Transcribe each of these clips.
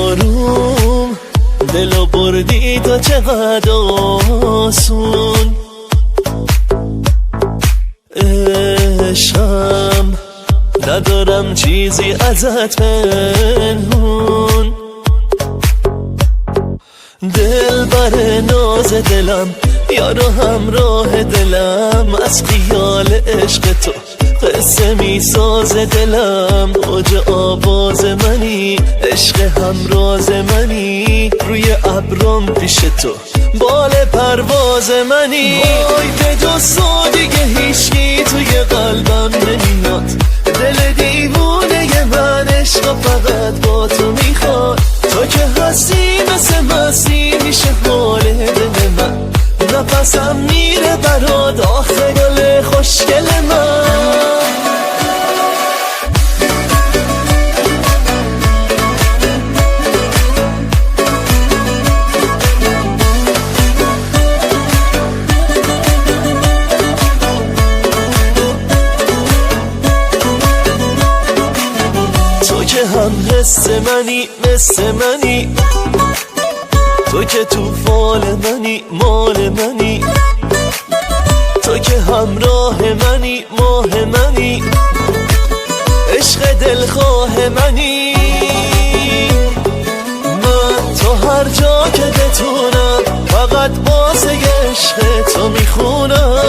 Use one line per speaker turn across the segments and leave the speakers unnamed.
آروم دلو بردی تا چقدر آسون، عشقم ندارم چیزی ازت پنهون. دل بر ناز دلم یارو همراه دلم، از خیال عشق تو قصه می ساز دلم. اوج آواز منی، عشق همراز منی، روی ابرم پیش تو بال پرواز منی. وای به جز تو دیگه هیچکی توی قلبم نمیاد، دل دیوونه من عشق فقط با تو میخواد. تو که هستی مثل مستی میشه حال دل من، نفسم میره برات آخه گل خوشگل من. تو که هم حس منی مثل منی، تو که تو فال منی مال منی، تو که همراه منی ماه منی، عشق دلخواه منی. من تو هر جا که بتونم فقط واسه عشق تو میخونم.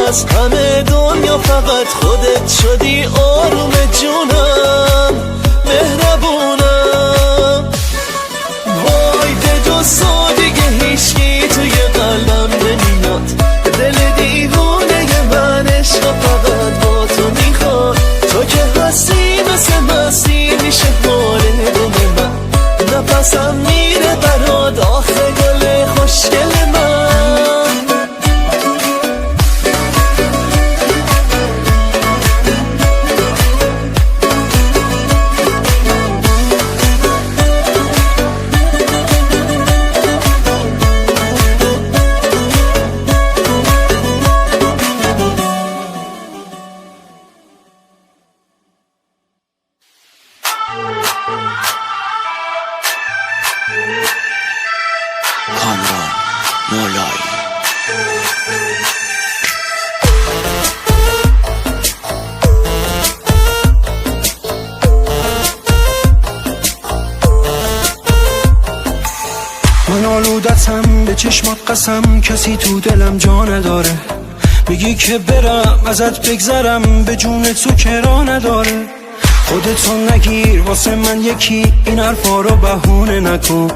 از همه دنیا فقط خودت شدی آروم جونم، مهربونم. وای به جز تو دیگه هیچکی توی قلبم نمیاد، دل دیوونه من عشق فقط با تو میخواد. تو که هستی مثل مستی میشه حال دل من، نفسم میره برات آخه گل خوشگل من.
کامران مولایی.
من آلودتم به چشمات قسم، کسی تو دلم جا نداره. میگی که برم ازت بگذرم، به جون تو کرا نداره. خودتو نگیر واسه من یکی، این حرفا رو بهونه نکن.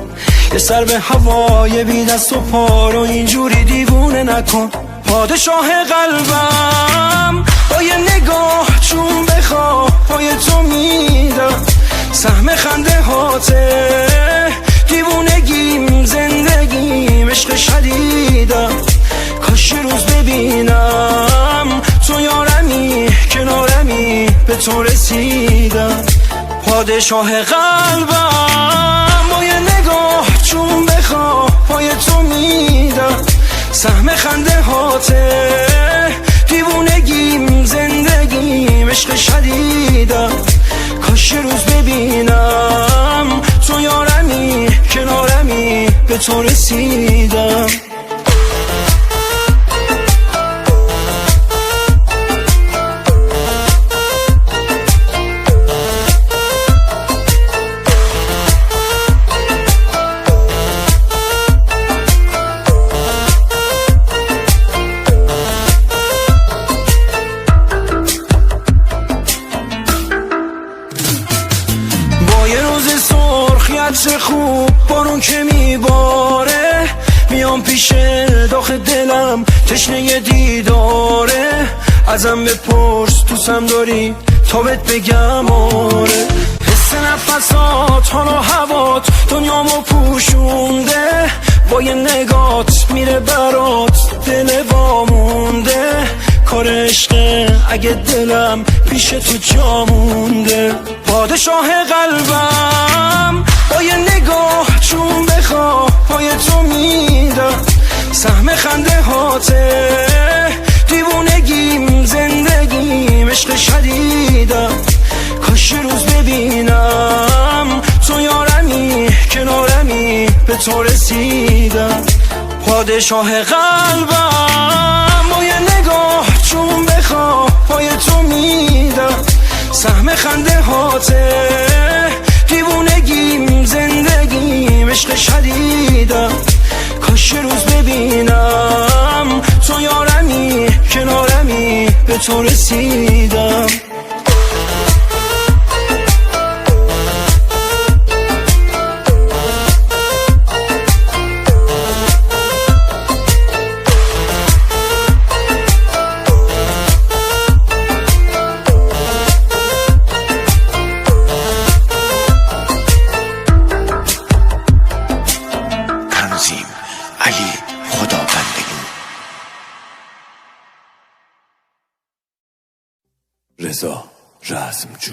یه سر به هوای بی دست و پا رو اینجوری دیوونه نکن. پادشاه قلبم با یه نگاه چون بخواه پای تو میدم. سهم خنده هاته دیوونگیم زندگیم عشق شدیدم. کاش روز ببینم تو یارمی کنارمی به تو رسیدم. پادشاه قلبم با یه نگاه چون بخواه پای تو میدم. سهم خنده هاته دیوونگیم زندگیم عشق شدیدم. کاش روز ببینم تو یارمی کنارمی به تو رسیدم. چه خوب بارون که میباره، میام پیش داخل دلم تشنه دیداره. ازم بپرس دوستم داری تا بهت بگم آره. حس نفسات حالا هوات دنیامو پوشونده، با یه نگات میره برات دل وامونده. کار عشقه اگه دلم پیش تو جا مونده. پادشاه قلبم با یه نگاه چون بخواه پای تو میدم. سهم خنده هاته دیوونگیم زندگی به تو رسیدم، پادشاه قلبم، با یه نگاه چون بخواه پای تو میدم، سهم خنده هاته دیوونگیم، زندگیم عشق شدیدم، کاش روز ببینم تو یارمی کنارمی به تو رسیدم.
رضا رزمجو.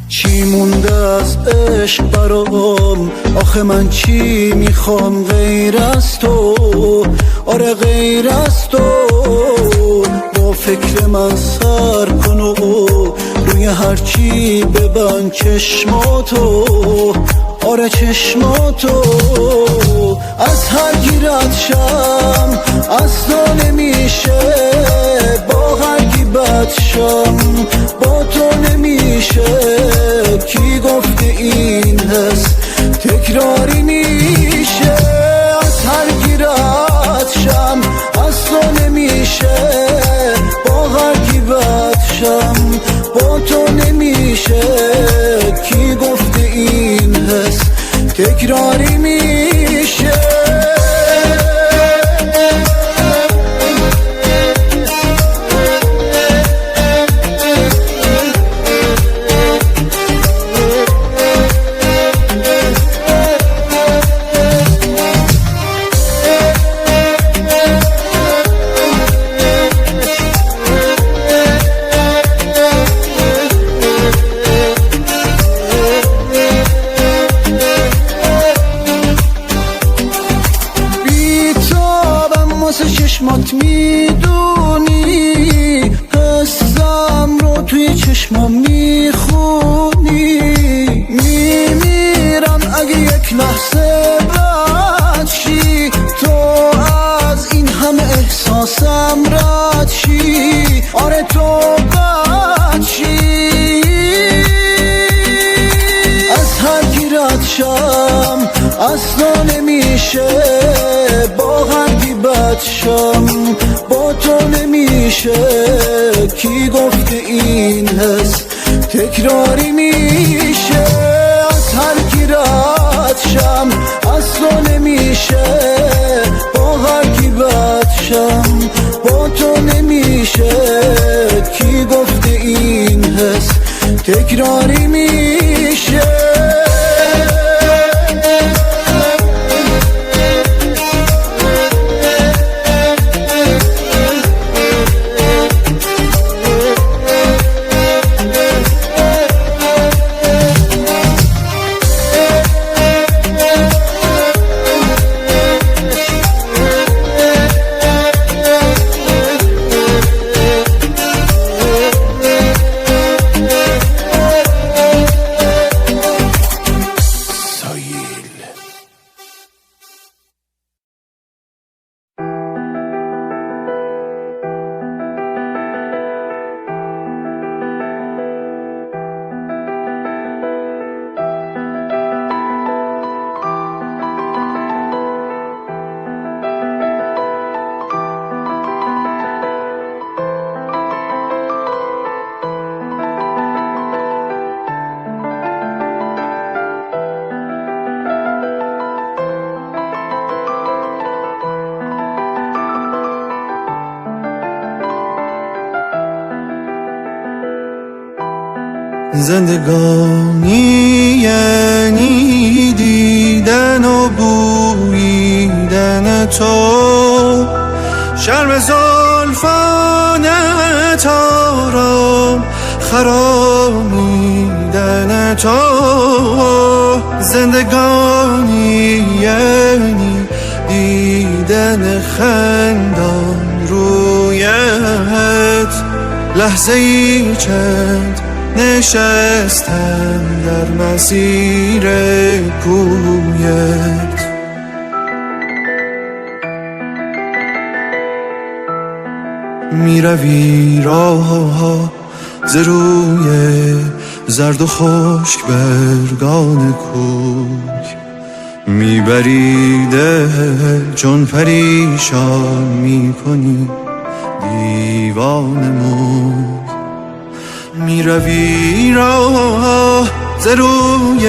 چی مونده از عشق برام، آخه من چی میخوام غیر از تو، آره غیر از تو، با فکر من سر کن و روی هرچی ببند چشماتو، آره چشماتو، از هر گیرت شم از تو نمیشه، با هر کی بد شم با تو نمیشه، کی گفته این حس تکراری میشه، از هر گیرت شم از تو نمیشه، با هر کی بد شم با تو نمیشه، کی گفته این حس تکراری میشه. چشمات میدونی، حسم رو توی چشمام میخونی، میمیرم اگه یک لحظه رد شی، تو از این همه احساسم رد شی، آره تو بد شی، از هر کی رد شم از تو نمیشه، با هر کی بد شم با تو نمیشه، کی گفته این حس تکراری میشه، از هر کی رد شم از تو نمیشه، با هر کی بد شم با تو نمیشه، کی گفته این حس تکراری میشه. زندگانی یعنی دیدن و بویدن تو، شرم زلفانت آرام خرامیدن تو، زندگانی یعنی دیدن خندان روی لحظه ای چند نشستم در مسیر کویت، میروی راه ز روی زرد و خشک برگان کوی، میبری دل چون پریشان میکنی دیوانه موی، میروی راه ز روی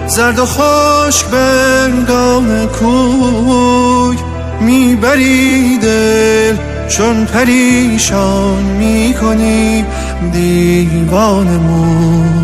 زرد و خشک برگان کوی، میبری دل چون پریشان میکنی دیوانه موی.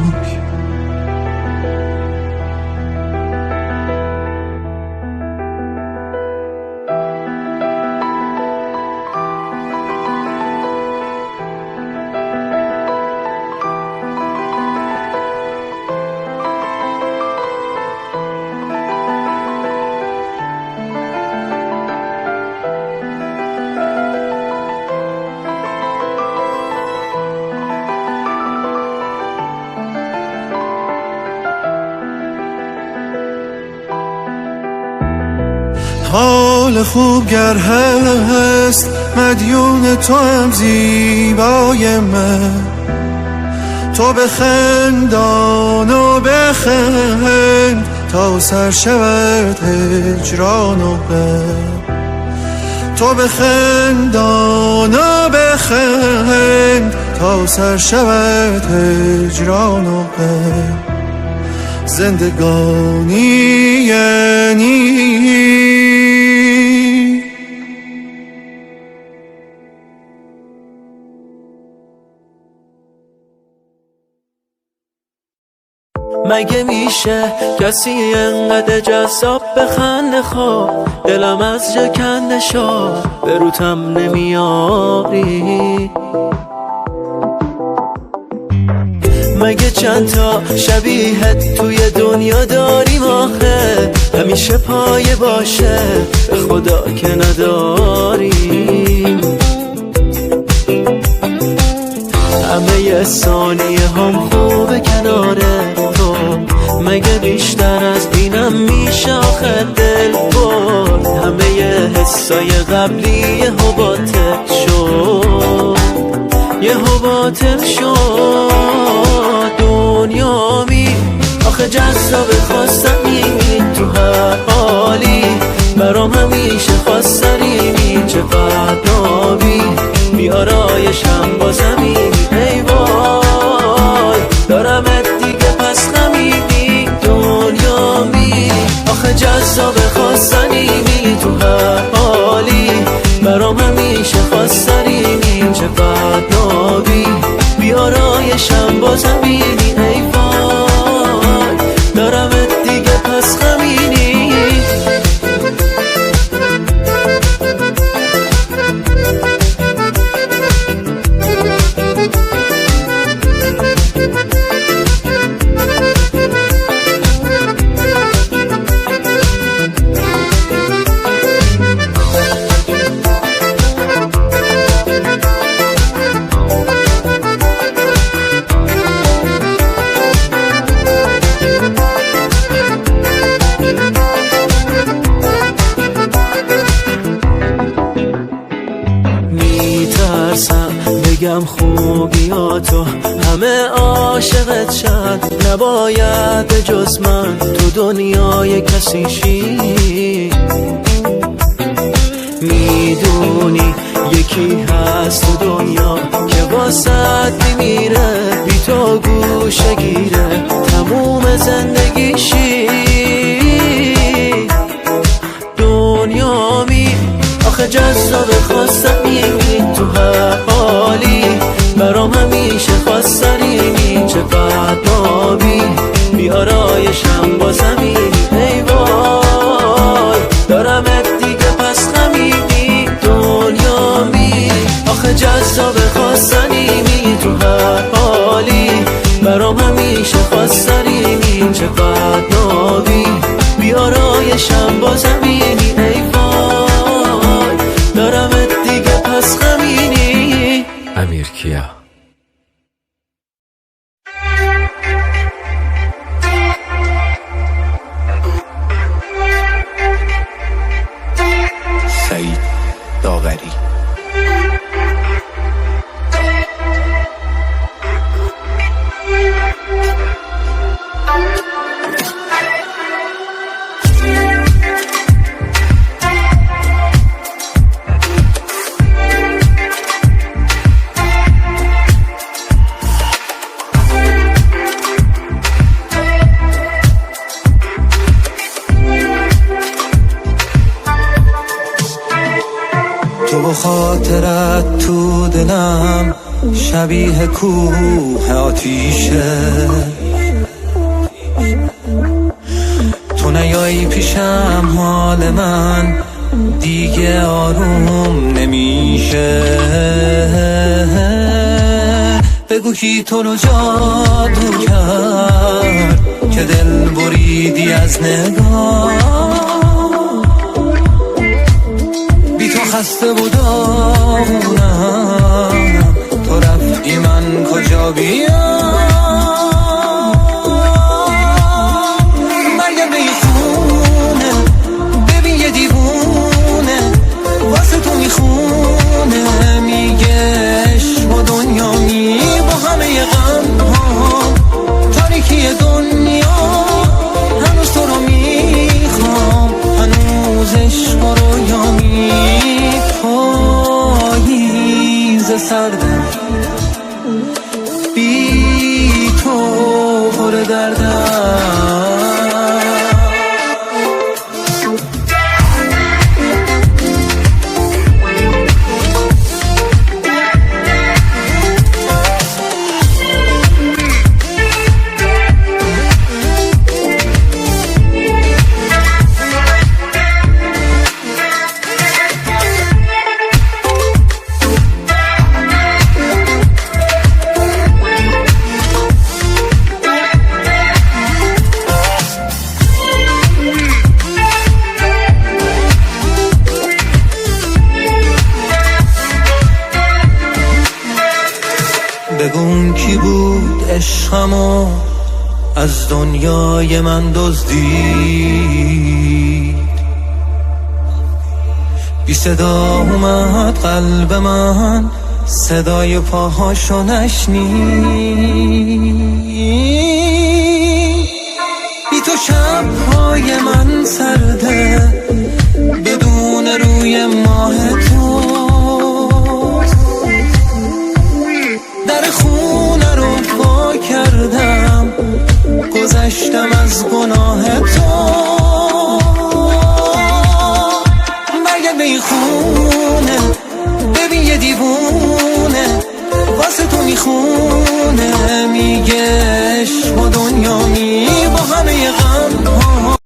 حال خوب گر هست مدیون تو هم زیبای من، تو بخندان و بخند تا سر شود هجران و غم، تو بخندان و بخند تا سر شود هجران و غم، زندگانی یعنی
مگه میشه کسی انقدر جذاب بخنده خواب، دلم از جا کنده شد به روتم نمیاری، مگه چند تا شبیهت توی دنیا داریم آخه، همیشه پایه باشه به خدا که نداریم، همه ثانیه هم خوبه کناره تو، مگه بیشتر از اینم میشه آخه دل برد، همه حسای قبلی یهو باطل شد، یهو باطل شد، دنیا می آخه جذاب خواستنی تو هر حالی، برام همیشه خواستنی چقدر نابی، بیارایشم با زمینی ای وای، دارمت دیگه پس نمیدی دنیا می آخه جذاب خواستنی تو هر حالی، برام همیشه خواستنی چقدر نابی، بیارایشم با زمینی ای وای، دارمت دیگه پس غمینی. بگم خوبیاتو همه عاشقت شد، نباید به جز من تو دنیای کسی شی، میدونی یکی هست تو دنیا که واسد میمیره، بی تو گوشه گیره تموم زندگیشی، دنیا می آخه جذاب خواستنی تو هر حالی، برام همیشه خواستنی چقدر نابی، بیارایشم با زمینی ای وای، دارمت دیگه پس نمیدی دنیا می آخه جذاب خواستنی تو هر حالی، برام همیشه خواستنی چقدر نابی، بیارایشم با زمینی ای وای، دارمت دیگه پس غمینی.
امیر کیا
خاطرت تو دلم شبیه کوه آتیشه، تو نیایی پیشم حال من دیگه آروم نمیشه. بگو کی تو رو جادو کرد که دل بریدی از نگاه، بی تو خسته بودم تو رفتی من کجا بیام. مرگم به این خونه ببین یه دیوونه واسه تو میخونه، میگه عشق و دنیا می با همه غم ها تاریکی دنیا، هنوز تو رو میخوام هنوز عشق و رویا می. پاییز سردم بی تو پر دردم، بگون کی بود عشقمو از دنیای من دزدید، بی صدا اومد قلب من صدای پاهاشو نشنید. بی تو شبهای من سرده بدون روی ماه تو، در خونه رو پا کردم گذشتم از گناه تو.